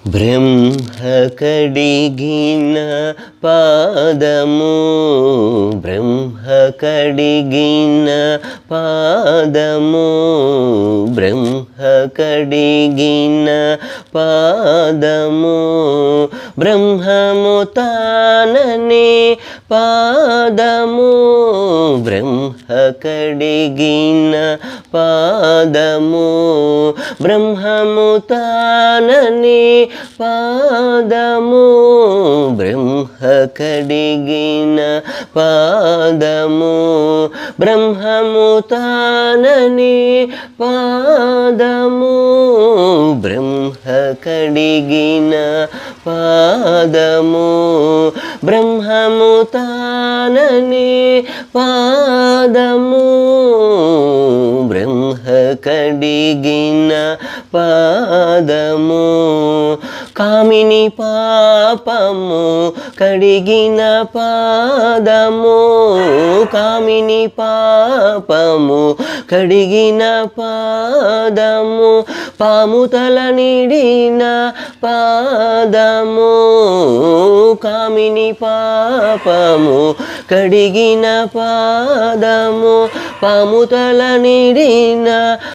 బ్రహ్మ కడిగిన పాదము, బ్రహ్మ కడిగిన పాదము, బ్రహ్మ కడిగిన పాదము, బ్రహ్మము తాననే పాదము, బ్రహ్మ కడిగిన పాదము, బ్రహ్మము తాననే పాదము, బ్రహ్మ కడిగిన పాదము, బ్రహ్మము తాననే పాదము, బ్రహ్మ కడిగిన పాదము, బ్రహ్మము తాననే పాదము, బ్రహ్మ కడిగిన పాదము, కామిని పాపము కడిగిన పాదము, కామిని పాపము కడిగిన పాదము, పాము తల నిడిన పాదము, కామిని పాపము కడిగిన పాదము, పాము తల నిడిన